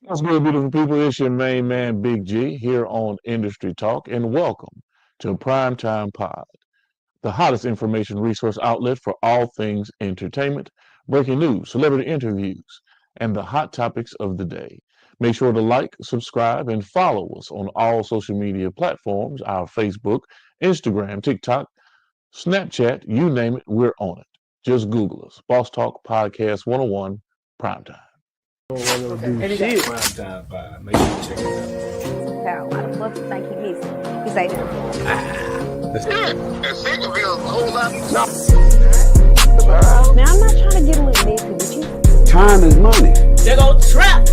What's good, beautiful people? It's your main man, Big G, here on Industry Talk, and welcome to Primetime Pod, the hottest information resource outlet for all things entertainment, breaking news, celebrity interviews, and the hot topics of the day. Make sure to like, subscribe, and follow us on all social media platforms, our Facebook, Instagram, TikTok, Snapchat, you name it, we're on it. Just Google us. Boss Talk Podcast 101 Primetime. Don't want to do shit. Prime time five. Make sure you check it How? Why the fuck you think he missing? He say that. out. And second bill a whole lot. Now I'm not trying to get a little messy with you. Time is money. They go trap.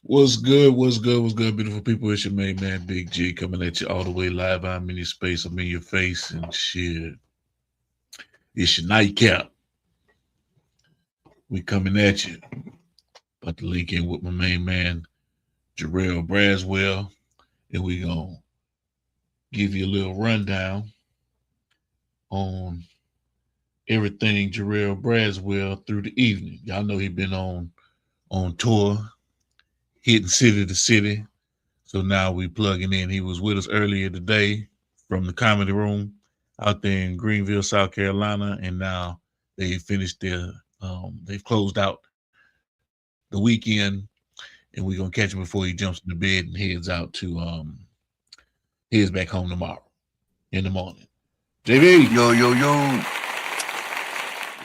What's good? What's good? What's good, beautiful people? It's your main man, Big G, coming at you all the way live. I'm in your space. I'm in your face and shit. It's your nightcap. We coming at you. About to link in with my main man, Jarrell Braswell, and we gonna give you a little rundown on everything Jarrell Braswell through the evening. Y'all know he been on tour, hitting city to city. So now we plugging in. He was with us earlier today from the Comedy Room out there in Greenville, South Carolina, and now they finished their. They've closed out the weekend, and we're gonna catch him before he jumps in the bed and heads back home tomorrow in the morning. JB, Yo.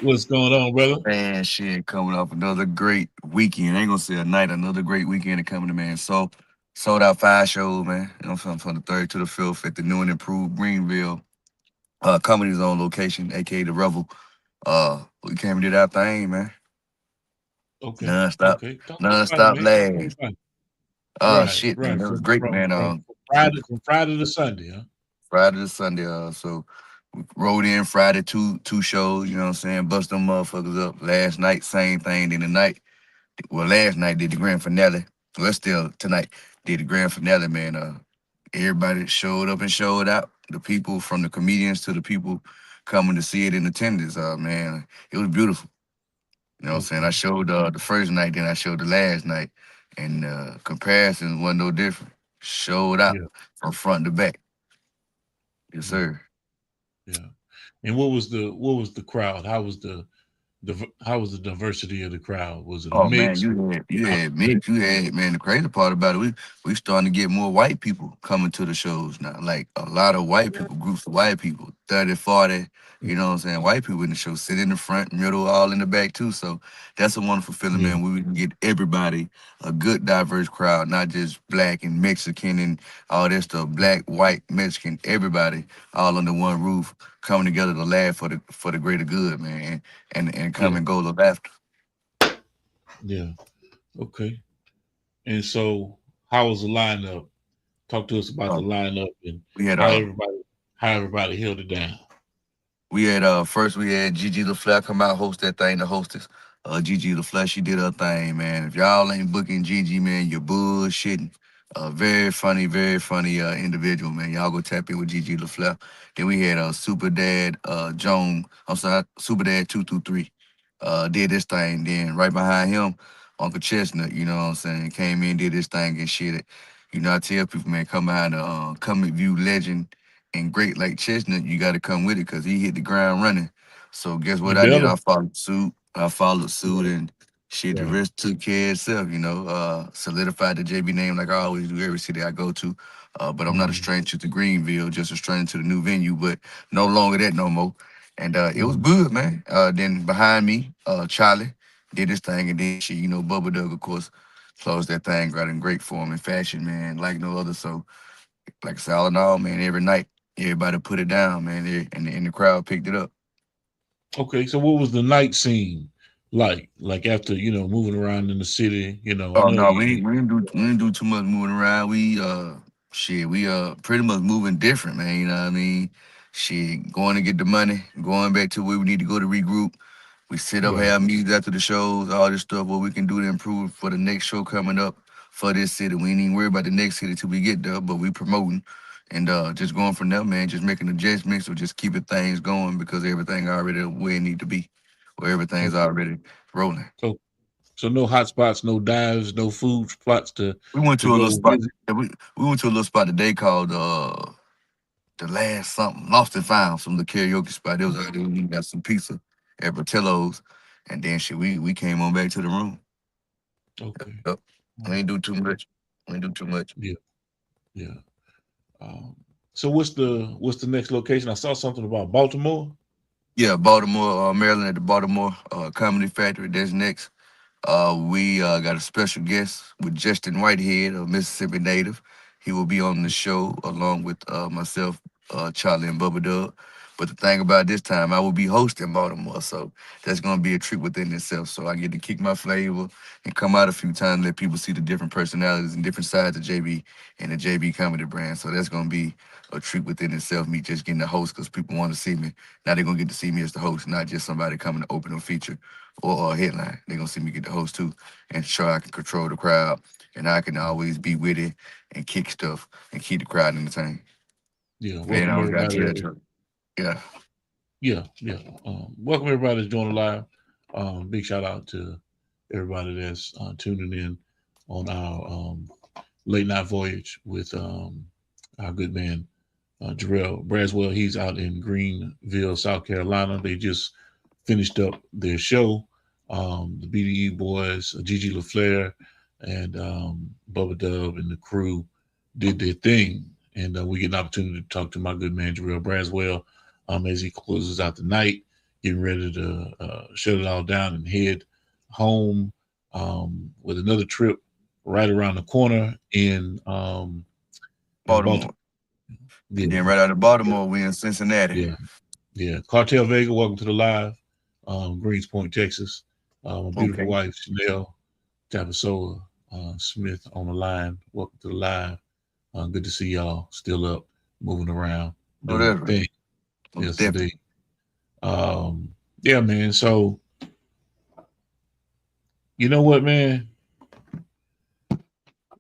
what's going on, brother? Man, shit, coming off another great weekend. I ain't gonna say a night, another great weekend of coming to, man. So, sold out 5 shows, man. You know, from the 3rd to the 5th at the new and improved Greenville Comedy Zone location, aka the Revel. We came and did our thing, man. Okay, Non-stop, okay. Talk non-stop about laugh. it. Right, Shit, man, right. that was From, great, from, man. from, from Friday to Sunday, huh? Friday to Sunday. So we rode in Friday, two shows, you know what I'm saying? Bust them motherfuckers up. Last night, same thing. Then tonight, well, last night did the grand finale. Well, still tonight did the grand finale, man. Everybody showed up and showed out. The people from the comedians to the people coming to see it in attendance. Man, it was beautiful. You know what I'm saying? I Okay. showed the first night, then I showed the last night, and comparisons wasn't no different. Showed out Yeah, from front to back. Yes, yeah, sir. yeah. And what was the crowd? How was the diversity of the crowd? Was it a Oh man, mix? you had mix, you had man. The crazy part about it, we starting to get more white people coming to the shows now. Like a lot of white people, groups of white people, 30, 40, you know what I'm saying? White people in the show, sit in the front, middle, all in the back too. So that's a wonderful feeling, Yeah, man. We can get everybody a good diverse crowd, not just black and Mexican and all that stuff. Black, white, Mexican, everybody all under one roof, coming together to laugh for the greater good, man, and yeah, come and go of laughter. yeah. Okay. And so, how was the lineup? Talk to us about the lineup and We had how everybody held it down. first we had Gigi LaFleur come out host that thing, the hostess. Gigi LaFleur, she did her thing, man. If y'all ain't booking Gigi, man, you're bullshitting. Very funny individual, man. Y'all go tap in with Gigi LaFleur. Then we had Super Dad Joan, I'm sorry, Super Dad 223. Did this thing. Then right behind him, Uncle Chestnut, you know what I'm saying, came in, did this thing and shit. You know, I tell people, man, come behind the Comic View legend and great like Chestnut, you got to come with it because he hit the ground running. So guess You what I did? better. I followed suit. Right, And shit. The right. rest took care of itself. You know, solidified the JB name like I always do every city I go to. But I'm not a Mm-hmm. stranger to Greenville, just a stranger to the new venue. But no longer that no more. And it was Mm-hmm. good, man. Then behind me, Charlie did his thing, and then shit, you know, Bubba Doug, of course, closed that thing out in great form and fashion, man, like no other. So like I said, all in all, man, every night, everybody put it down, man, and the crowd picked it up. Okay, so what was the night scene like? Like after moving around in the city, I Oh know no, you. we didn't do too much moving around. We pretty much moving different, man. You know what I mean? Shit, going to get the money, going back to where we need to go to regroup. We sit up, Right. have meetings after the shows, all this stuff, what we can do to improve for the next show coming up for this city. We ain't even worry about the next city till we get there, but we promoting and just going from there, man. Just making adjustments or just keeping things going because everything already where it need to be. where everything's Okay. already rolling. So no hot spots, no dives, no food spots to We went to a little go spot. visit. Yeah, we went to a little spot today called the last something Lost and Found, some little karaoke spot. It was like we got some pizza at Bertillo's, and then shit, we came on back to the room. Okay. Yep. We ain't do too much. We ain't do too much. Yeah, yeah. So what's the next location? I saw something about Baltimore. Yeah, Baltimore, Maryland at the Baltimore Comedy Factory. That's next. We got a special guest with Justin Whitehead, a Mississippi native. He will be on the show along with myself, Charlie, and Bubba Dub. But the thing about this time, I will be hosting Baltimore, so that's going to be a treat within itself. So I get to kick my flavor and come out a few times, let people see the different personalities and different sides of JB and the JB comedy brand. So that's going to be a treat within itself, me just getting the host because people want to see me. Now they're going to get to see me as the host, not just somebody coming to open a feature or a headline. They're gonna see me get the host too and show I can control the crowd and I can always be witty and kick stuff and keep the crowd entertained. Yeah, Man, I welcome always got to that everybody. truck. Yeah. Yeah. Welcome everybody that's joining live. Big shout out to everybody that's tuning in on our late night voyage with our good man Jarrell Braswell. He's out in Greenville, South Carolina. They just finished up their show. The BDE boys, Gigi LaFleur and Bubba Dub and the crew did their thing. And we get an opportunity to talk to my good man, Jarrell Braswell, as he closes out the night, getting ready to shut it all down and head home with another trip right around the corner in Baltimore. Yeah. And then right out of Baltimore, we in Cincinnati. Yeah. Cartel Vega, welcome to the live. Greens Point, Texas. My beautiful wife, Chanel Tapasoa Smith on the line. Welcome to the live. Good to see y'all still up, moving around, doing the thing. Yes, indeed. Yeah, man. So, you know what, man?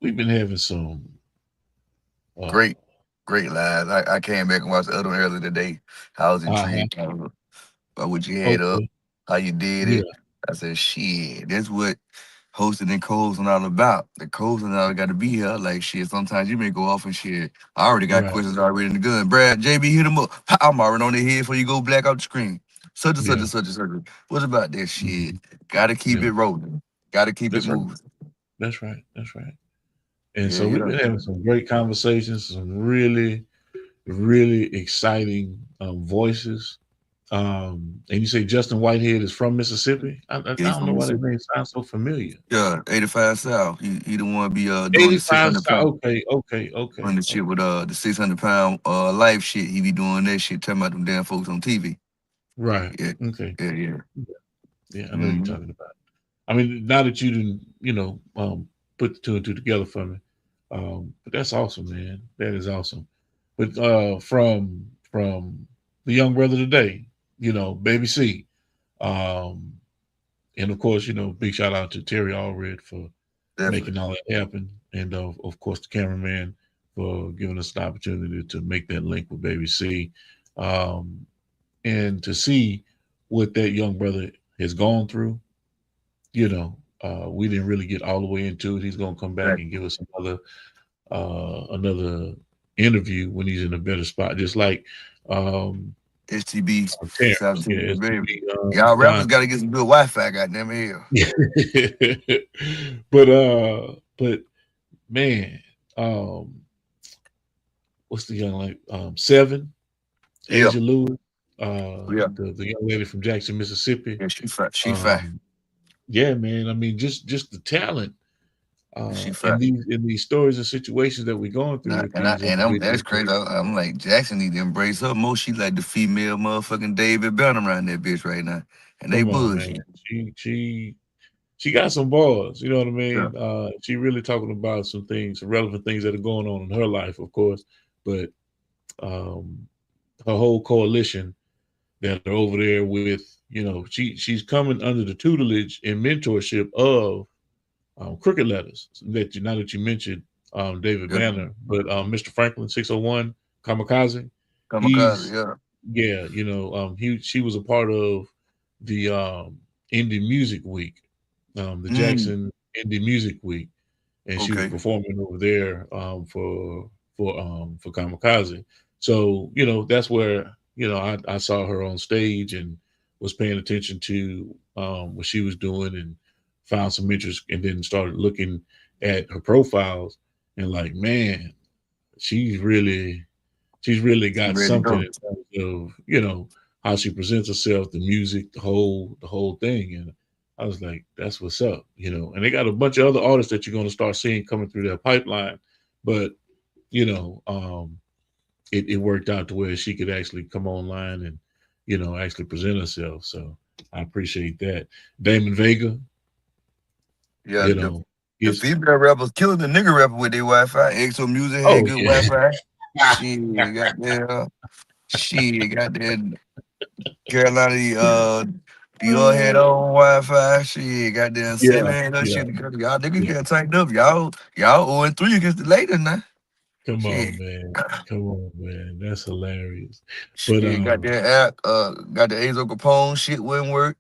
We've been having some great lives. I came back and watched the other one earlier today. I was intrigued by what you had up, how you did it. I said, shit, that's what hosting and co-hosting all about. The co-hosting all got to be here. Like, shit, sometimes you may go off and shit. I already got questions already in the gun. Brad, JB, hit him up. I'm already on the head before you go black out the screen. Such and such. What about that shit? Got to keep it rolling. Got to keep it moving. That's right. And so we've been having some great conversations, some really, really exciting voices. And you say Justin Whitehead is from Mississippi? I don't know why that name sounds so familiar. Yeah, 85 South. He the one be doing 85 the 600 pound. Okay. Doing the shit with the 600-pound life shit. He be doing that shit, talking about them damn folks on TV. Right. Yeah. Okay. Yeah. I know you're talking about. I mean, now that you didn't, put the two and two together for me. But that's awesome, man. That is awesome. But from the young brother today, Baby C. And of course, big shout out to Terry Allred for making all that happen. And of course, the cameraman for giving us the opportunity to make that link with Baby C. And to see what that young brother has gone through, we didn't really get all the way into it. He's going to come back and give us another interview when he's in a better spot. Just like STB. STB, y'all rappers got to get some good Wi-Fi, goddamn here. But man, what's the young lady? Seven, Asia Lewis, the young lady from Jackson, Mississippi. Yeah, she fine. Yeah, man. I mean, just the talent. In these stories and situations that we're going through. That's crazy. I'm like, Jackson need to embrace her more. She like the female motherfucking David Burnham around that bitch right now. And they bullshit. She got some balls, you know what I mean? Yeah. She really talking about some relevant things that are going on in her life, of course. But her whole coalition that are over there with, she's coming under the tutelage and mentorship of Crooked Letters. Now that you mentioned David Banner, but Mr. Franklin 601 Kamikaze. She was a part of the Indie Music Week, the Jackson Indie Music Week, and she was Okay. performing over there for Kamikaze. So that's where I saw her on stage and was paying attention to what she was doing and found some interest, and then started looking at her profiles and like, man, she's really You got ready to something go? in terms of how she presents herself, the music, the whole thing. And I was like, that's what's up. And they got a bunch of other artists that you're going to start seeing coming through their pipeline. But it worked out to where she could actually come online and actually present herself. So I appreciate that. Damon Vega, Yeah, you the know, the is female rappers killing the nigga rapper with their Wi-Fi. EXO Music had oh good yeah. Wi-Fi. She got there. She got that Carolina. Dior had on Wi-Fi. She got there. Seven Yeah, had her yeah, shit together. Y'all niggas yeah. get tightened up. Y'all 0-3 against the later now. Come Shit. on, man. Come on, man. That's hilarious. But Shit, got that got the Azo Capone shit wouldn't work.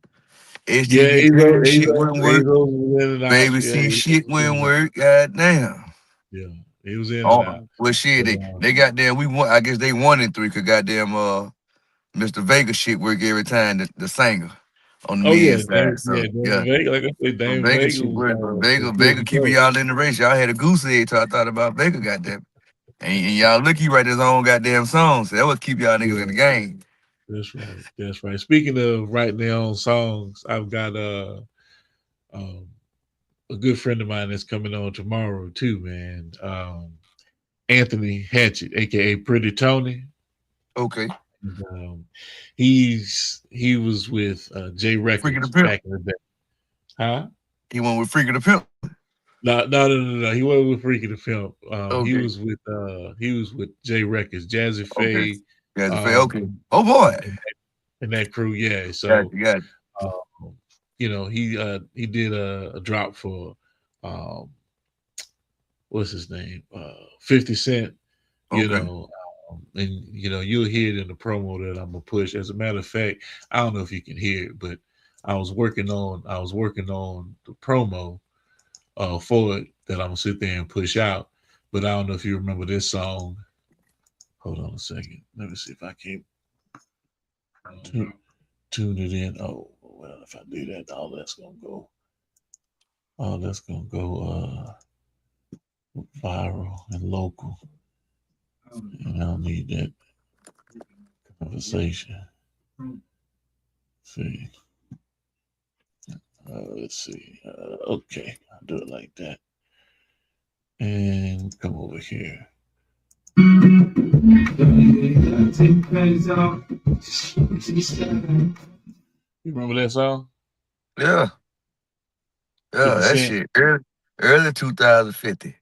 yeah, STG Terry shit wouldn't work. Was in and out. Baby Yeah, C he shit was in wouldn't and out. work. God damn. Yeah, he was in and Oh, out. well shit, But they got there. We won. I guess they 1-3 cause goddamn Mr. Vegas shit work every time the singer on the oh yeah, men's side. So Damon yeah. Vega. Like I said, So Damon Vega Vega shit was work, but Vega getting keeping close. y'all in the race. Y'all had a goose egg till I thought about Vega goddamn. And y'all look, he write his own goddamn songs. So that would keep y'all niggas in Yeah, the game. that's right. That's right. Speaking of writing their own songs, I've got um, a good friend of mine that's coming on tomorrow too, man. Anthony Hatchett, aka Pretty Tony. Okay. And, he was with J Freaking the Records Pimp. back in the day. Huh? He went with Freaking the Pimp. No. He wasn't with Freaky the Pimp. Okay. He was with J Records, Jazzy Okay. Faye, Guys are fair. um, Okay. Oh boy. and that crew. Yeah. Got So you, got you. he did a drop for um, what's his name? 50 Cent. You Okay. know, and you'll hear it in the promo that I'm gonna push. As a matter of fact, I don't know if you can hear it, but I was working on the promo for it that I'm gonna sit there and push out. But I don't know if you remember this song. Hold on a second. Let me see if I can tune it in. Oh well, if I do that, all that's gonna go viral and local. And I don't need that conversation. See. Let's see. Okay, I'll do it like that. And come over here. You remember that song? Yeah. Yeah, 50 that Cent? shit. Early 2050.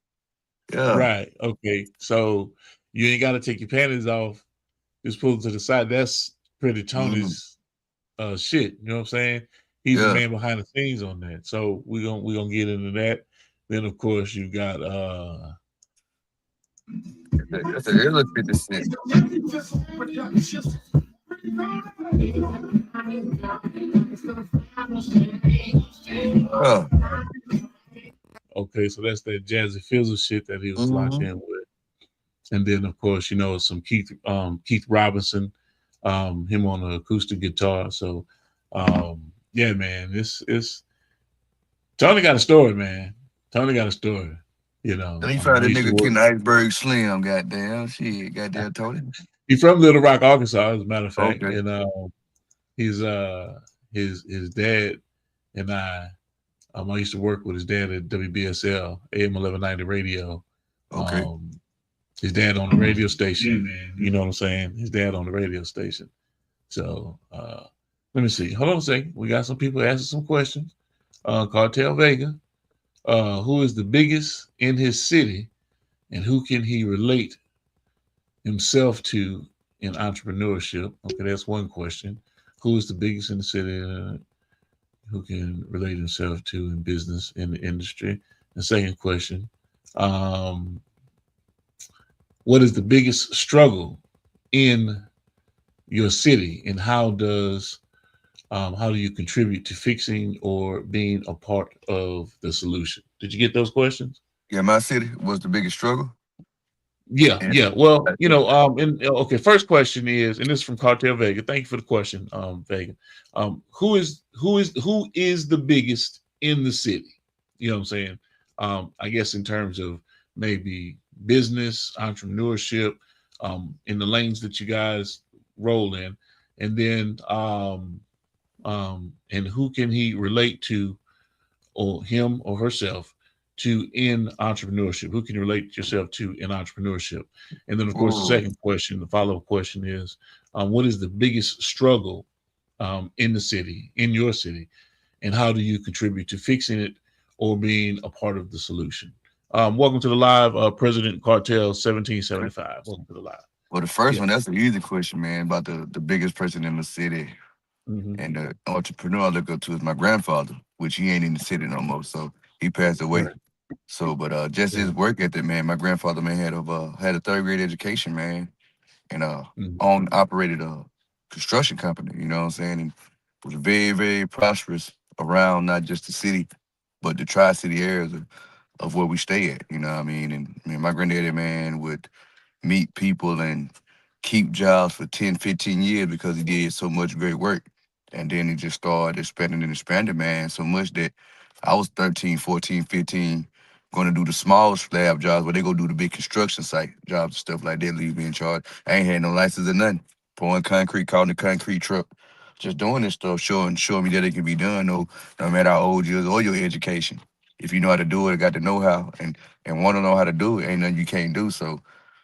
Yeah. Right. Okay. So you ain't got to take your panties off. Just pull it to the side. That's Pretty Tony's shit. You know what I'm saying? He's the Yeah. man behind the scenes on that. So we're gonna get into that. Then of course you got That's an early 50 Cent. Yeah. okay, so that's that Jazzy Fizzle shit that he was locked in with. And then of course, some Keith Robinson, him on the acoustic guitar. So yeah, man, it's Tony got a story, man. Tony got a story. Then he found I that used to nigga work. Ken Iceberg Slim, goddamn. Shit, goddamn Tony. He's from Little Rock, Arkansas, as a matter of fact. Okay. And he's his dad and I used to work with his dad at WBSL, AM 1190 radio. Okay. His dad on the radio station, man. You know what I'm saying? His dad on the radio station. So let me see. Hold on a second. We got some people asking some questions. Cartel Vega, who is the biggest in his city, and who can he relate himself to in entrepreneurship? Okay, that's one question. Who is the biggest in the city? Who can relate himself to in business in the industry? The second question, what is the biggest struggle in your city, and how does how do you contribute to fixing or being a part of the solution? Did you get those questions? Yeah, my city was the biggest struggle. Yeah, And yeah. Well, and okay, first question is, and this is from Cartel Vega. Thank you for the question, Vega. Who is the biggest in the city? You know what I'm saying? I guess in terms of maybe business, entrepreneurship, in the lanes that you guys roll in, and then and who can he relate to, or him or herself, to in entrepreneurship? Who can you relate yourself to in entrepreneurship? And then, of course, the ooh, second question, the follow-up question is, what is the biggest struggle in the city, in your city, and how do you contribute to fixing it or being a part of the solution? Welcome to the live, President Cartel 1775. Welcome to the live. well, the first Yeah. one, that's an easy question, man, about the biggest person in the city. Hmm. And the entrepreneur I look up to is my grandfather, which he ain't in the city no more. So he passed away. Right. So, but just his Right. work ethic, man. My grandfather, man, had a third grade education, man, and Hmm. operated a construction company. You know what I'm saying? And was very, very prosperous around not just the city, but the tri-city areas of where we stay at. You know what I mean? And I mean, my granddaddy, man, would meet people and keep jobs for 10, 15 years because he did so much great work. And then he just started expanding and expanding, man, so much that I was 13, 14, 15, going to do the small slab jobs where they go do the big construction site jobs and stuff like that, leave me in charge. I ain't had no license or nothing. Pouring concrete, calling the concrete truck, just doing this stuff, showing me that it can be done, no matter how old you is or your education. If you know how to do it, got the know-how and want to know how to do it, ain't nothing you can't do. So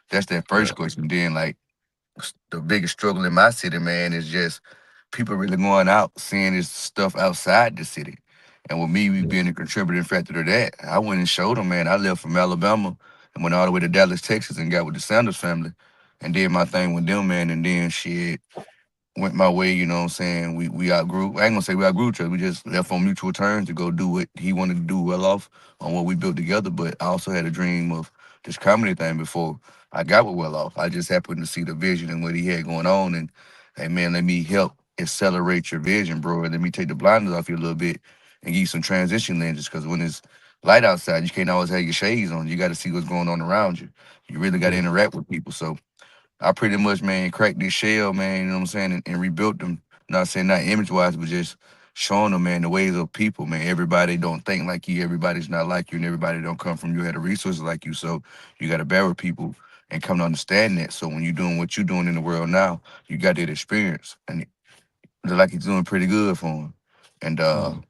that's that first Right. question. Then, like, the biggest struggle in my city, man, is just people really going out, seeing this stuff outside the city. And with me, we Yeah. being a contributing factor to that, I went and showed them, man. I left from Alabama and went all the way to Dallas, Texas, and got with the Sanders family and did my thing with them, man. And then shit, went my way, you know what I'm saying? We outgrew, I ain't gonna say we outgrew each other, we just left on mutual terms to go do what he wanted to do well off on what we built together. But I also had a dream of this comedy thing before I got with well off. I just happened to see the vision and what he had going on and hey man, let me help accelerate your vision, bro. And let me take the blinders off you a little bit and give you some transition lenses because when it's light outside, you can't always have your shades on. You gotta see what's going on around you. You really gotta Yeah. interact with people. So I pretty much, man, cracked this shell, man, you know what I'm saying, and rebuilt them. Not saying not image wise, but just showing them, man, the ways of people, man. Everybody don't think like you, everybody's not like you, and everybody don't come from you, had the resources like you. So you gotta bear with people and come to understand that. So when you're doing what you're doing in the world now, you got that experience. And it look like it's doing pretty good for him. And Mhm.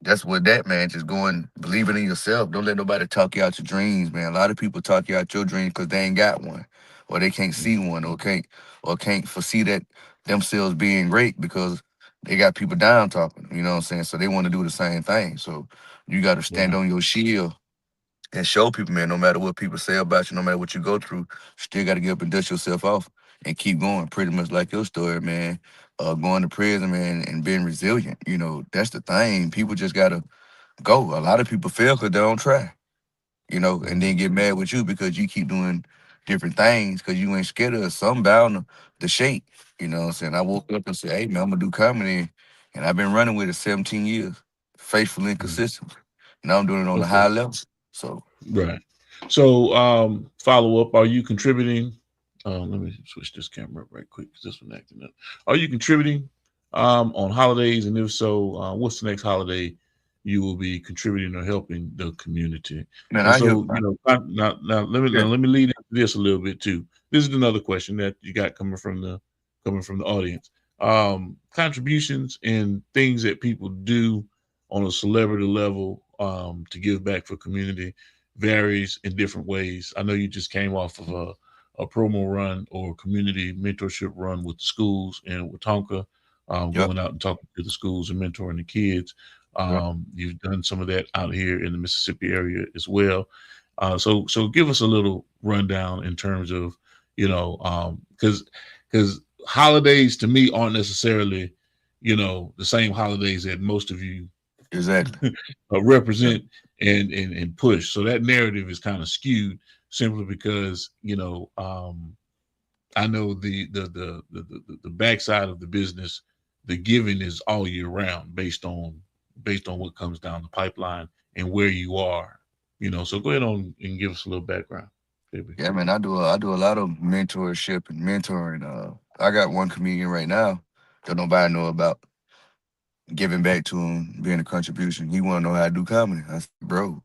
that's what that, man. Just going, believing in yourself. Don't let nobody talk you out your dreams, man. A lot of people talk you out your dreams because they ain't got one, or they can't see one, or can't foresee that themselves being great because they got people down talking. You know what I'm saying? So they want to do the same thing. So you got to stand Right. on your shield and show people, man. No matter what people say about you, no matter what you go through, you still got to get up and dust yourself off and keep going. Pretty much like your story, man. Going to prison, man, and being resilient. You know, that's the thing. People just gotta go. A lot of people fail because they don't try, you know, and Mhm. then get mad with you because you keep doing different things because you ain't scared of some bound to shake. You know what I'm saying? I woke up and said, hey, man, I'm going to do comedy. And I've been running with it 17 years, faithfully and Mhm. consistent. Now I'm doing it on a Okay. high level. So, Right. So, follow up. Are you contributing? Let me switch this camera up right quick because this one acting up. Are you contributing on holidays? And if so, what's the next holiday you will be contributing or helping the community? man, And I hear, so, now yeah, let me lead into this a little bit too. This is another question that you got coming from the audience. Contributions and things that people do on a celebrity level to give back for community varies in different ways. I know you just came off of a promo run or community mentorship run with the schools in Watonka, yep, going out and talking to the schools and mentoring the kids. yep. You've done some of that out here in the Mississippi area as well. So give us a little rundown in terms of, because holidays to me aren't necessarily, the same holidays that most of you Exactly. Yep. represent and push. So that narrative is kind of skewed simply because I know the backside of the business the giving is all year round based on what comes down the pipeline and where you are. So go ahead on and give us a little background, baby. Yeah, man, I do a lot of mentorship and mentoring. I got one comedian right now that nobody know about, giving back to him, being a contribution. He want to know how to do comedy. I said, bro,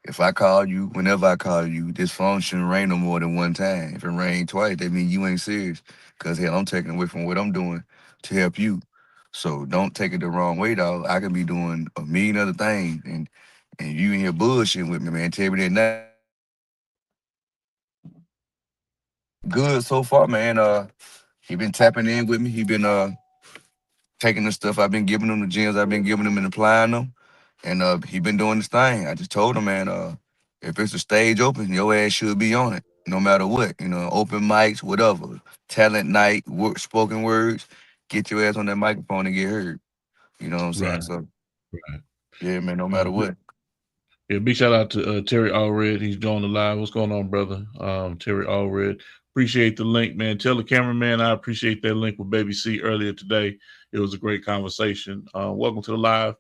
if I call you, whenever I call you, this phone shouldn't ring no more than one time. If it rain twice, that means you ain't serious. Cause hell, I'm taking away from what I'm doing to help you. So don't take it the wrong way, dog. I can be doing a million other things, and you in here bullshitting with me, man. Tell me that not good so far, man. He been tapping in with me. He been taking the stuff I've been giving him, the gems I've been giving him, and applying them. And he been doing this thing. I just told him, man, if it's a stage open, your ass should be on it, no matter what. Open mics, whatever, talent night, spoken words. Get your ass on that microphone and get heard. You know what I'm saying? Right, So right. yeah, man, no matter what. Yeah, big shout out to Terry Allred. He's joined the live. What's going on, brother? Terry Allred. Appreciate the link, man. Tell the cameraman I appreciate that link with Baby C earlier today. It was a great conversation. Welcome to the live.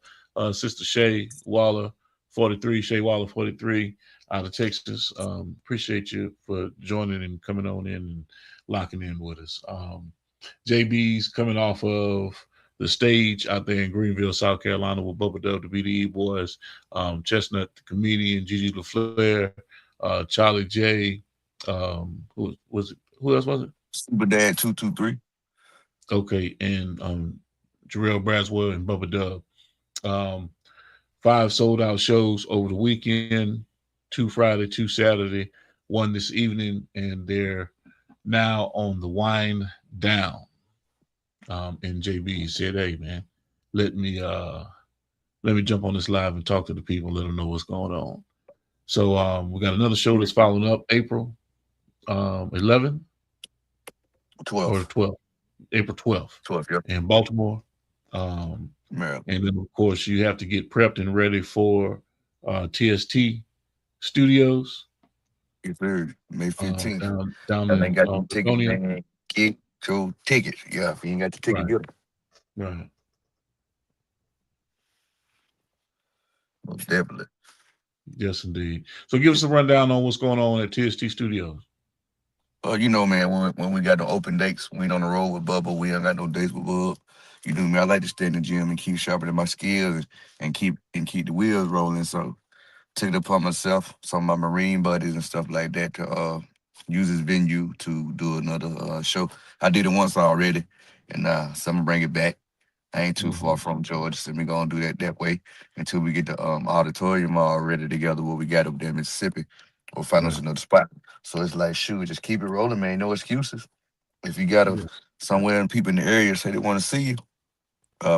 Sister Shay Waller, 43, Shay Waller, 43, out of Texas. Appreciate you for joining and coming on in and locking in with us. JB's coming off of the stage out there in Greenville, South Carolina, with Bubba Dub, the BDE Boys, Chestnut, the comedian, Gigi LaFleur, Charlie J. Who else was it? Super Dad 223. Okay, and Jarrell Braswell and Bubba Dub. 5 sold out shows over the weekend, 2 Friday, 2 Saturday, 1 this evening, and they're now on the wind down. And JB said, "Hey man, let me jump on this live and talk to the people, let them know what's going on." So we got another show that's following up, April 11th 12. or 12th, April 12th, 12, yep. in Baltimore. Maryland. And then of course you have to get prepped and ready for TST Studios. Yes, sir. May 15th. Down And they in got the tickets, Laconia. man. Get your tickets. Yeah, if you ain't got the ticket, Right. get them. Right. Most definitely. Yes, indeed. So give us a rundown on what's going on at TST Studios. Man, when we got the open dates, we ain't on the road with Bubba. We ain't got no dates with Bub. You know me. I like to stay in the gym and keep sharpening my skills and keep the wheels rolling. So took it upon myself, some of my Marine buddies and stuff like that, to use this venue to do another show. I did it once already, and so I'm gonna bring it back. I ain't too far from Georgia, so we gonna do that way until we get the auditorium all ready together. What we got up there in Mississippi, or find us another spot. So it's like, shoot, just keep it rolling, man. No excuses. If you got somewhere and people in the area say they want to see you,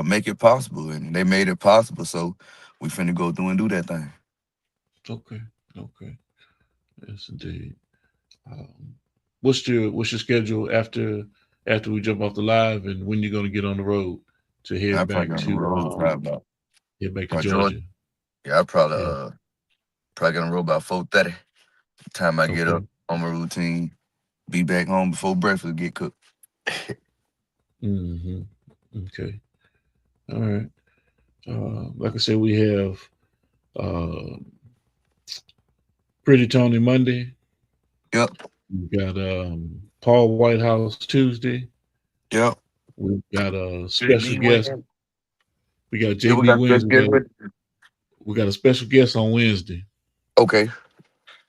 make it possible, and they made it possible. So we finna go through and do that thing. Okay. Yes, indeed. What's your schedule after we jump off the live, and when you're gonna get on the road to head back to Georgia? Yeah, I probably get on the road about 4:30. The time I get up on my routine, be back home before breakfast get cooked. Okay. All right. Like I said, we have Pretty Tony Monday. Yep. We got Paul Whitehouse Tuesday. Yep. We've got a special guest. We got JB Wednesday. We got a special guest on Wednesday. Okay.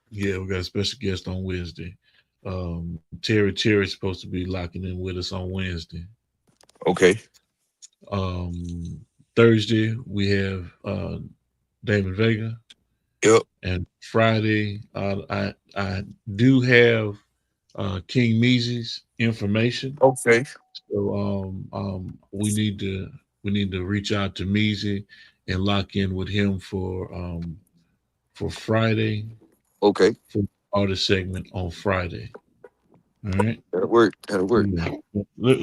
Yeah, we got a special guest on Wednesday. Terry's supposed to be locking in with us on Wednesday. Okay. Thursday we have Damon Vega. Yep. And Friday, I do have King Meezy's information. Okay. So we need to reach out to Meezy and lock in with him for Friday. Okay. For the artist segment on Friday. All right. That'll work. Yeah.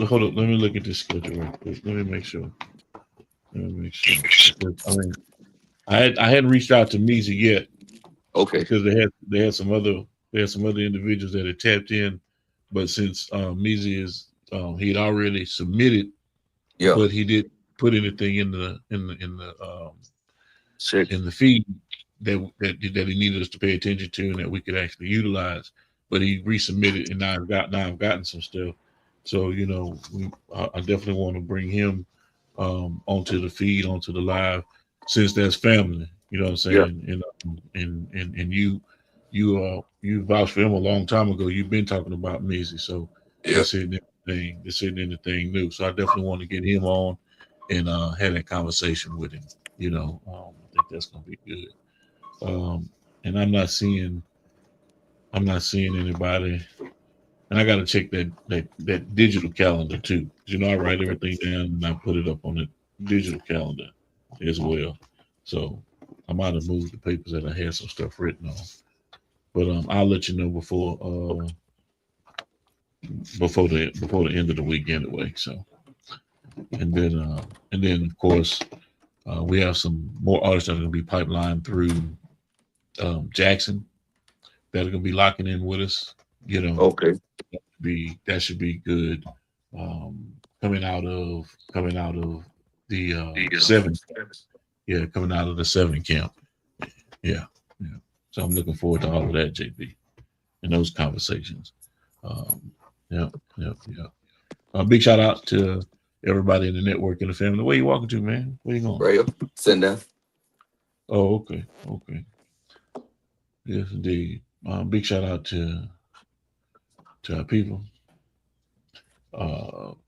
Hold on. Let me look at this schedule real quick. Let me make sure. I hadn't reached out to Meezy yet. Okay. Because they had some other individuals that had tapped in, but since Meezy is he'd already submitted Yeah. but he did put anything in the Shit. in the feed that he needed us to pay attention to and that we could actually utilize. But he resubmitted, and now I've gotten some stuff. So I definitely want to bring him onto the feed, onto the live, since that's family. You know what I'm saying? And you vouched for him a long time ago. You've been talking about Mizzy, so this isn't anything new. So I definitely want to get him on and have that conversation with him. I think that's gonna be good. And I'm not seeing anybody. And I got to check that digital calendar too. I write everything down and I put it up on the digital calendar as well. So I might have moved the papers that I had some stuff written on. But I'll let you know before the end of the week anyway. So and then of course we have some more artists that are going to be pipelined through Jackson that are going to be locking in with us. Okay. That should be good. Coming out of the 7 coming out of the 7 camp. Yeah. So I'm looking forward to all of that, JB, and those conversations. Big shout out to everybody in the network and the family. Where you walking to, man? Where you going? Right up. Sitting down. Oh, okay. Yes, indeed. Big shout out to our people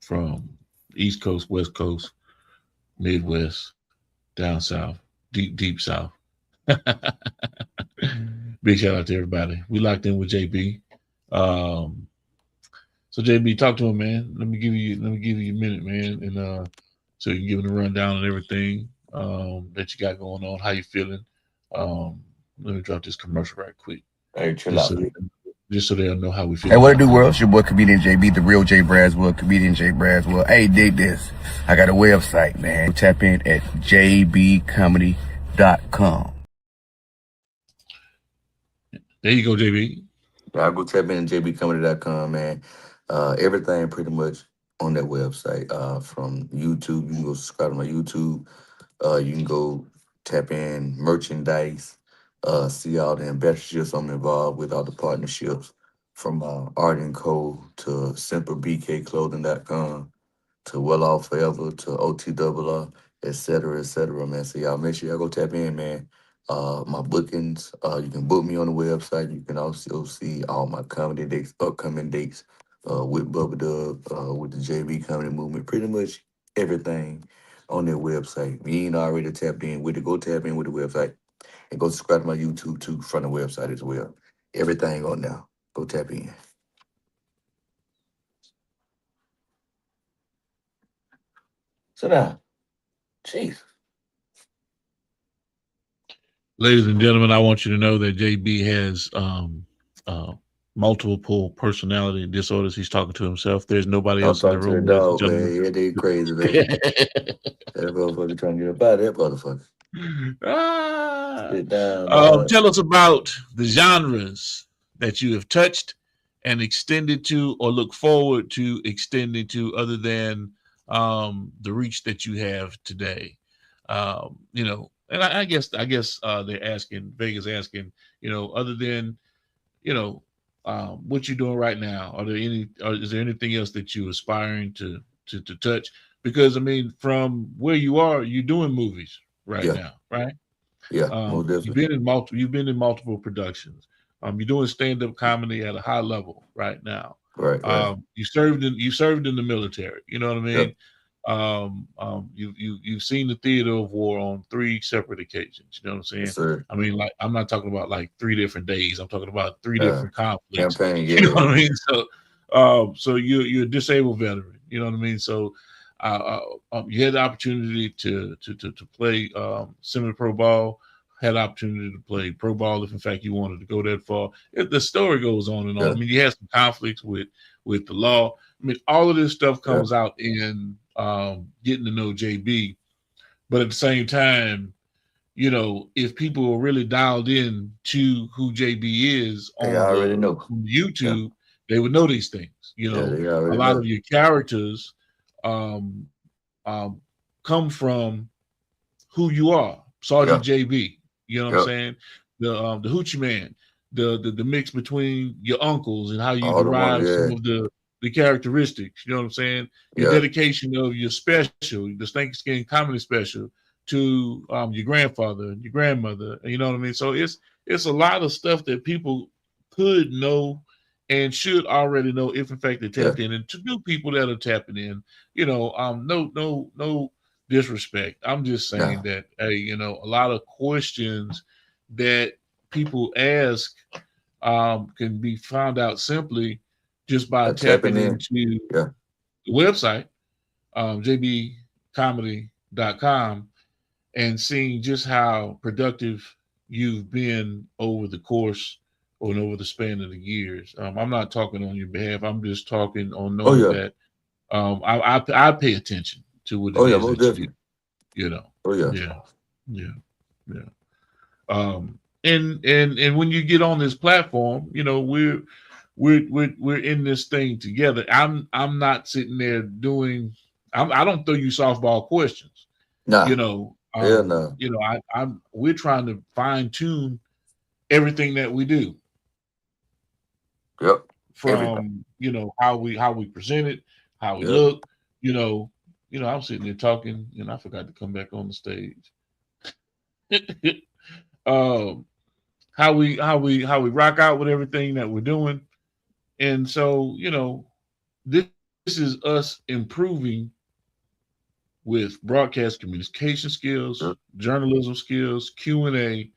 from East Coast, West Coast, Midwest, down south, deep south. Big shout out to everybody. We locked in with JB. So JB, talk to him, man. Let me give you a minute, man, and so you can give him a rundown on everything that you got going on. How you feeling? Let me drop this commercial right quick. Hey, chill out. Just so they'll know how we feel. Hey, what it do, world? It's your boy, Comedian JB, the real Jay Braswell, Comedian Jay Braswell. Hey, dig this. I got a website, man. Tap in at jbcomedy.com. There you go, JB. I'll go tap in at jbcomedy.com, man. Everything pretty much on that website. From YouTube, you can go subscribe to my YouTube. You can go tap in merchandise, see all the ambassadorships I'm involved with, all the partnerships from Art & Co. to simplebkclothing.com to Well Off Forever to OTRR, et cetera, man. So y'all make sure y'all go tap in, man. My bookings, you can book me on the website. You can also see all my comedy dates, upcoming dates with Bubba Dub, with the JB Comedy Movement, pretty much everything on their website. You ain't already tapped in with it, go tap in with the website and go subscribe to my YouTube too from the website as well. Everything on there. Go tap in. Sit down. Jeez. Ladies and gentlemen, I want you to know that JB has multiple personality disorders. He's talking to himself. There's nobody else in the room. Dog, man. Yeah, they crazy, man. That motherfucker trying to get up out of that motherfucker. Sit down. Tell us about the genres that you have touched and extended to, or look forward to extending to, other than the reach that you have today. And I guess they're asking, Vegas asking, other than, what you're doing right now, is there anything else that you're aspiring to touch? Because I mean, from where you are, you're doing movies now, right? Yeah, most definitely. You've been in multiple productions. You're doing stand-up comedy at a high level right now. Right. You served in the military. You know what I mean? Yep. You've seen the theater of war on 3 separate occasions. You know what I'm saying? Yes, sir. I mean, like, I'm not talking about like 3 different days. I'm talking about 3 different conflicts. Campaign, yeah. You know what I mean? So you're a disabled veteran. You know what I mean? So you had the opportunity to play semi-pro ball. Had the opportunity to play pro ball if in fact you wanted to go that far. The story goes on and on. I mean, you had some conflicts with the law. I mean, all of this stuff comes out in getting to know JB. But at the same time, if people are really dialed in to who JB is on YouTube, they would know these things. A lot of your characters come from who you are, Sergeant JB. You know what I'm saying? The Hoochie Man, the mix between your uncles and how you derive some of the characteristics. You know what I'm saying? Your dedication of your special, the Stanky Skin comedy special, to your grandfather, your grandmother. You know what I mean? So it's a lot of stuff that people could know and should already know if in fact they tapped in. And to new people that are tapping in, you know, no disrespect. I'm just saying that, hey, you know, a lot of questions that people ask can be found out simply just by tapping into the website, jbcomedy.com, and seeing just how productive you've been over the course or over the span of the years. I'm not talking on your behalf. I'm just talking on knowing that I pay attention to what it is that you do. You know. Yeah. And when you get on this platform, you know, we're in this thing together. I'm not sitting there doing. I don't throw you softball questions. You know. You know, we're trying to fine tune everything that we do. From you know how we present it, how we look. You know, I'm sitting there talking, and I forgot to come back on the stage. How we rock out with everything that we're doing, and so you know, this is us improving with broadcast communication skills, journalism skills, Q&A,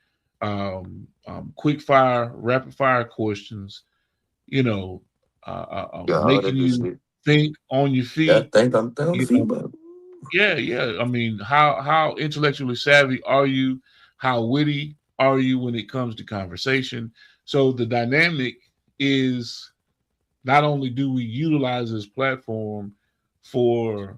quick fire, rapid fire questions. You know, making you think on your feet. Think on the feet, bro. Yeah. I mean, how intellectually savvy are you? How witty are you when it comes to conversation? So the dynamic is not only do we utilize this platform for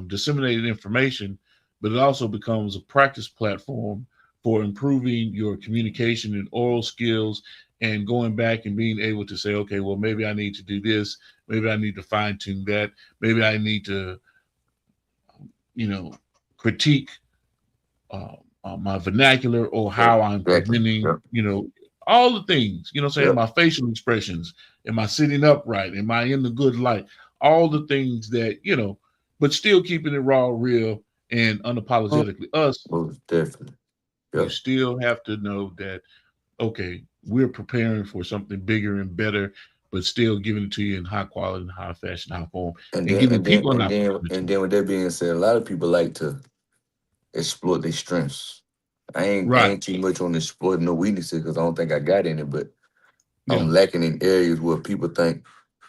disseminated information, but it also becomes a practice platform for improving your communication and oral skills, and going back and being able to say, okay, well, maybe I need to do this. Maybe I need to fine tune that. Maybe I need to, you know, critique my vernacular or how I'm presenting, you know, all the things, you know what I'm saying? My facial expressions. Am I sitting upright? Am I in the good light? All the things that, you know, but still keeping it raw, real, and unapologetically us. Most definitely. You still have to know that, okay, we're preparing for something bigger and better, but still giving it to you in high quality, and high fashion, high form, and giving people an opportunity. And then with that being said, a lot of people like to exploit their strengths. I ain't too much on exploiting no weaknesses because I don't think I got any, but I'm lacking in areas where people think,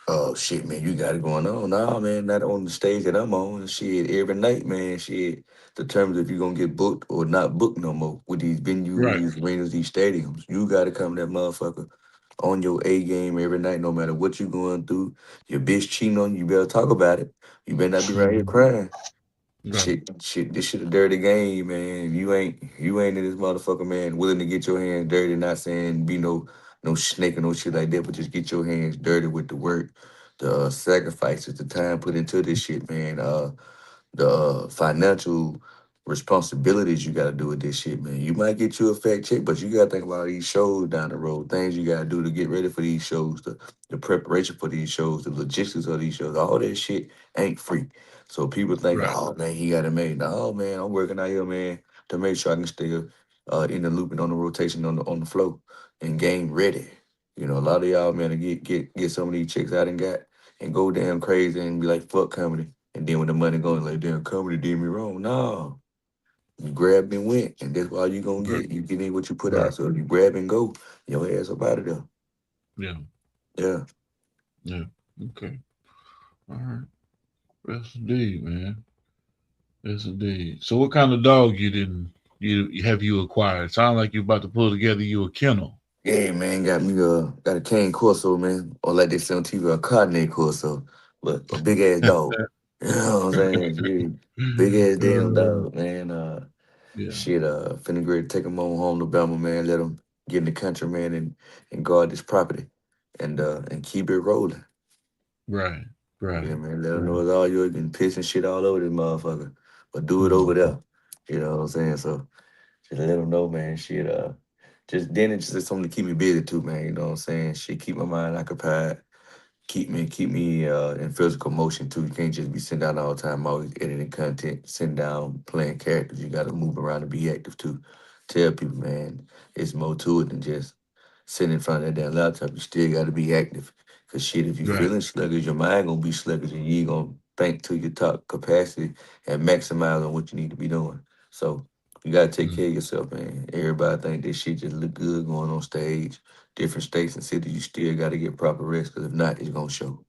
oh shit, man, you got it going on. Nah, man, not on the stage that I'm on. Shit, every night, man, shit determines if you're gonna get booked or not booked no more with these venues, these arenas, these stadiums. You gotta come that motherfucker on your A game every night, no matter what you're going through. Your bitch cheating on you, you better talk about it. You better not be right here crying. Shit, this shit a dirty game, man. You ain't in this motherfucker, man, willing to get your hands dirty, not saying be no snake or no shit like that, but just get your hands dirty with the work, the sacrifices, the time put into this shit, man. The financial responsibilities you gotta do with this shit, man. You might get you a fact check, but you gotta think about these shows down the road, things you gotta do to get ready for these shows, the preparation for these shows, the logistics of these shows. All that shit ain't free. So people think, oh man, he got it made. No, man, I'm working out here, man, to make sure I can stay in the loop and on the rotation on the flow and game ready. You know, a lot of y'all, man, to get some of these chicks out and go damn crazy and be like, fuck comedy. And then when the money going, like, damn, comedy did me wrong. No. You grabbed and went, and that's all you gonna get. You get in what you put out. So if you grab and go, your ass up out of there. Yeah. Okay. All right. Yes, indeed, man. Yes, indeed. So, what kind of dog you have you acquired? Sound like you about to pull together you a kennel. Yeah, man. Got a cane Corso, man, or like they say on TV, a Cabernet Corso, but a big ass dog. You know what I'm saying? Big ass damn dog, man. Shit, finna great take him on home to Alabama, man. Let him get in the country, man, and guard this property, and keep it rolling. Right. Right. Yeah, man. Let them know it's all you been pissing shit all over this motherfucker. But do it over there. You know what I'm saying? So just let them know, man. Shit, just then it's just something to keep me busy too, man. You know what I'm saying? Shit, keep my mind occupied. Keep me in physical motion too. You can't just be sitting down all the time, always editing content, sitting down, playing characters. You gotta move around and be active too. Tell people, man, it's more to it than just sitting in front of that damn laptop. You still gotta be active. Cause shit, if you Right. feeling sluggish, your mind gonna be sluggish and you ain't gonna think to your top capacity and maximize on what you need to be doing. So you gotta take care of yourself, man. Everybody think this shit just look good going on stage different states and cities, you still got to get proper rest because if not, it's gonna show.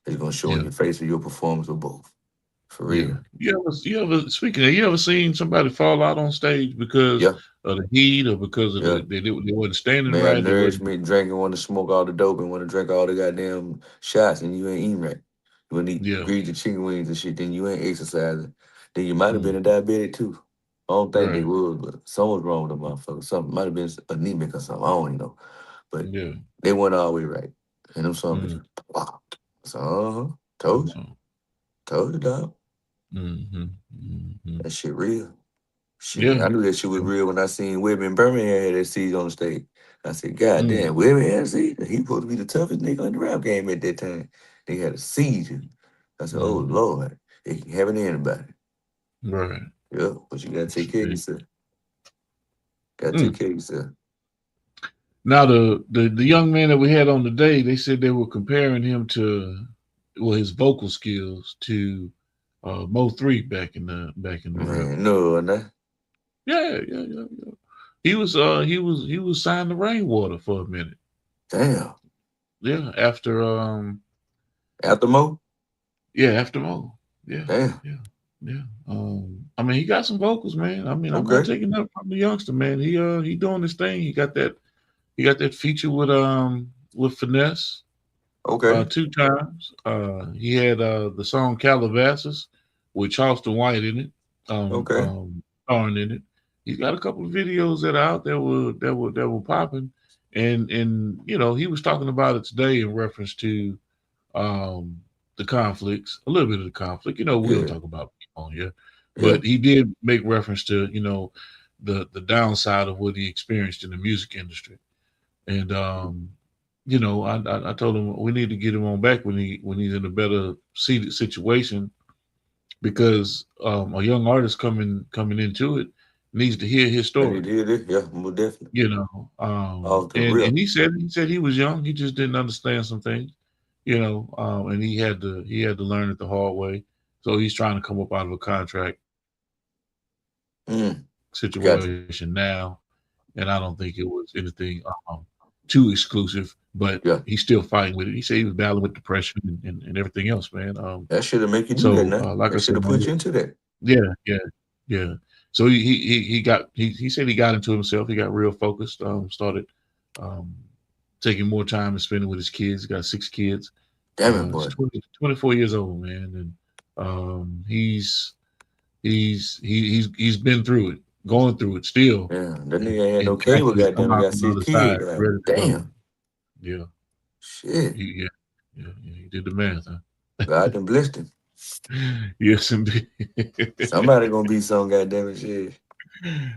It's gonna show in Yeah. your face of your performance or both. For Yeah. real. You ever speaking of, you ever seen somebody fall out on stage because Yeah, of the heat or because of yeah. they wasn't standing right? They wasn't. Malnourishment, drinking, want to smoke all the dope and want to drink all the goddamn shots and you ain't eating right. You want to eat Yeah. greasy chicken wings and shit, then you ain't exercising. Then you might have been Mm. a diabetic too. I don't think they Right. would, but something's wrong with the motherfucker. Something might have been anemic or something. I don't even know. But Yeah. they weren't all the way right. And them something Mm. just wow. So told you. Told you, dog. Mm-hmm. Mm-hmm. That shit real. Shit, Yeah. I knew that shit was real when I seen Webby in Birmingham had that siege on the stage. I said, God Mm. damn, Webby had a siege? He supposed to be the toughest nigga in the rap game at that time. They had a siege. I said, oh, Mm. Lord, it can happen to anybody. Right. Yeah, but you gotta take care of yourself. Gotta Mm. take care of yourself. Now the young man that we had on today, they said they were comparing him to his vocal skills to Mo3 back in the rap. Man, no, nah. Yeah. He was signed to Rainwater for a minute. Damn. Yeah, after After Mo? after Mo. Yeah. Damn. Yeah. I mean, he got some vocals, man. I mean, I'm not Okay. taking up from the youngster, man. He doing his thing. He got that feature with Finesse Okay. 2 times. He had the song Calabasas with Charleston White in it. Okay. Starring in it. He's got a couple of videos that are out there that were popping. And you know, he was talking about it today in reference to the conflicts, a little bit of the conflict. You know, we don't Yeah. talk about people on here, Yeah. but he did make reference to, you know, the downside of what he experienced in the music industry. And you know, I told him we need to get him on back when he's in a better seated situation, because a young artist coming into it needs to hear his And he story. did it. Yeah, more definitely. You know, Off the and rip. he said he was young. He just didn't understand some things. You know, and he had to learn it the hard way. So he's trying to come up out of a contract Gotcha. situation now, and I don't think it was anything too exclusive. But Yeah. he's still fighting with it. He said he was battling with depression and everything else, man. That should have make you do So that now. like I That should said, have man, put you into that. yeah. So he said he got into himself. He got real focused. Started taking more time and spending with his kids. He got 6 kids. Damn it, boy. He's 24 years old, man, and he's been through it, going through it still. Yeah, that nigga ain't had no And can cable, actually come goddamn. He out got on the 6 other side kids. ready to go. Damn. Yeah, Shit. yeah. He did the math, huh? God done blessed him. Yes, indeed. Somebody gonna be some goddamn shit.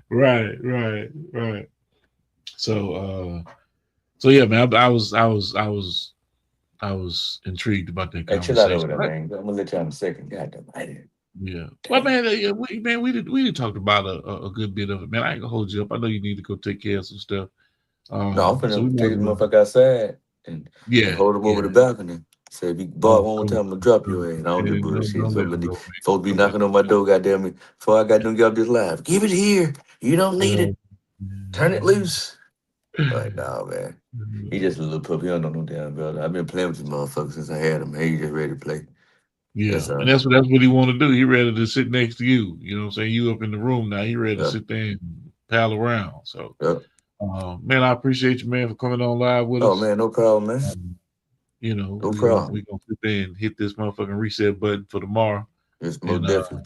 Right. So yeah, man. I was intrigued about that Hey, chill out over conversation. there, man. I'm gonna let you on a second. Goddamn. Yeah. Well, man, we did talked about a good bit of it, man. I ain't gonna hold you up. I know you need to go take care of some stuff. No, I'm So we finna might take as this well. motherfucker outside and Yeah, hold him over the balcony. Say, if you bark Oh, one more cool. time, I'm gonna drop your ass. I don't do Yeah, bullshit. don't So, let but him the go, folks be man. knocking on my door, goddamn me. Before I got them get up this live. Give it here. You don't need it. Turn it loose. Like, nah, man. He just a little puppy. He don't know no damn better. I've been playing with this motherfucker since I had him. He just ready to play. Yeah, That's and that's what he want to do. He ready to sit next to you. You know what I'm saying? You up in the room now. He ready to sit there and pal around. So, man, I appreciate you, man, for coming on live with us. Oh, man, no problem, man. You know, no we problem. gonna sit there and hit this motherfucking reset button for tomorrow. It's most definitely.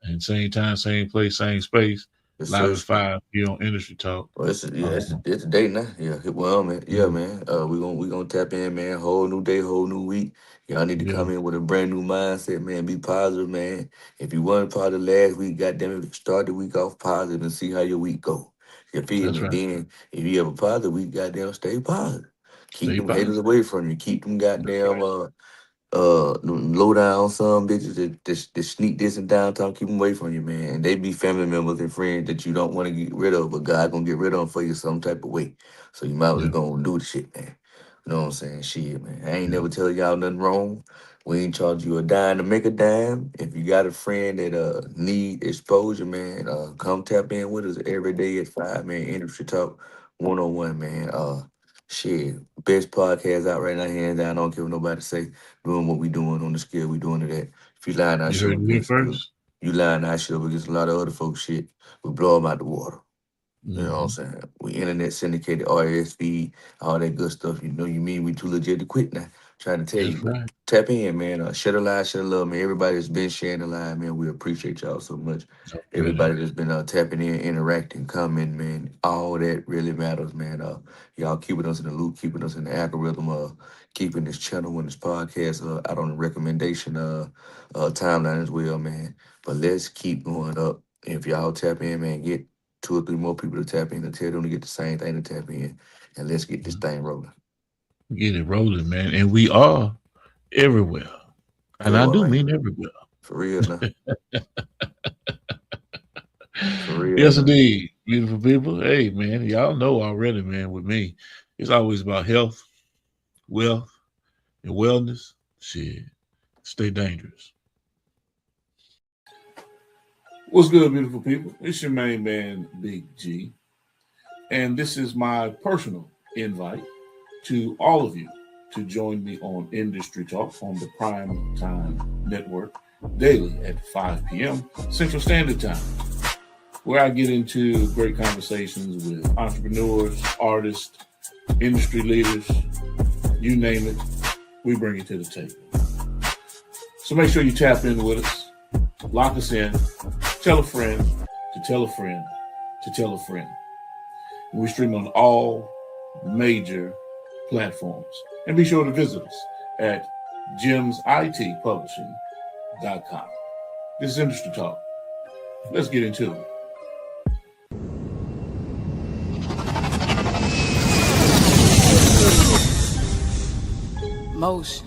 And same time, same place, same space. Yes, Live sir. at 5 here on Industry Talk. Well, it's a Um, day now. Yeah, well, man. Yeah, yeah, man. We gonna tap in, man. Whole new day, whole new week. Y'all need to yeah, come in with a brand new mindset, man. Be positive, man. If you weren't part of last week, goddamn it, start the week off positive and see how your week go. You feel that's me? right. Then, if you have a positive week, goddamn, stay positive. Keep Stay them haters positive. away from you. Keep them That's goddamn right. low down some bitches that sneak this and downtown, keep them away from you, man. And they be family members and friends that you don't want to get rid of, but God gonna get rid of them for you some type of way. So you might as well Yeah, go and do the shit, man. You know what I'm saying? Shit, man. I ain't yeah, never tell y'all nothing wrong. We ain't charge you a dime to make a dime. If you got a friend that need exposure, man, come tap in with us every day at 5, man. Industry Talk 101, man. Shit, best podcast out right now, hands down. I don't care what nobody say. Doing what we doing on the scale, we doing it at. If you lying our you shit heard up it here against first. you lying our shit up against a lot of other folks shit, we blow them out the water. You know what I'm Hmm. saying? We internet syndicated, RSV, all that good stuff. You know you mean we too legit to quit now. Trying to tell you, That's but right. tap in, man. Share the line, share the love, man. Everybody that's been sharing the line, man. We appreciate y'all so much. No Everybody kidding. that's been tapping in, interacting, commenting, man. All that really matters, man. Y'all keeping us in the loop, keeping us in the algorithm, keeping this channel and this podcast out on the recommendation timeline as well, man. But let's keep going up. If y'all tap in, man, get 2 or 3 more people to tap in and tell them to get the same thing to tap in. And let's get this thing rolling. Get it rolling, man. And we are everywhere. And I Everywhere, do man. mean everywhere. For real now. For real Yes, now. indeed. Beautiful people. Hey, man, y'all know already, man, with me, it's always about health, wealth, and wellness. Shit. Stay dangerous. What's good, beautiful people? It's your main man, Big G. And this is my personal invite to all of you to join me on Industry Talk on the Prime Time Network daily at 5 p.m. Central Standard Time, where I get into great conversations with entrepreneurs, artists, industry leaders, you name it, we bring it to the table. So make sure you tap in with us, lock us in, tell a friend to tell a friend to tell a friend. And we stream on all major platforms. And be sure to visit us at gemsitpublishing.com. This is Industry Talk. Let's get into it. Motion.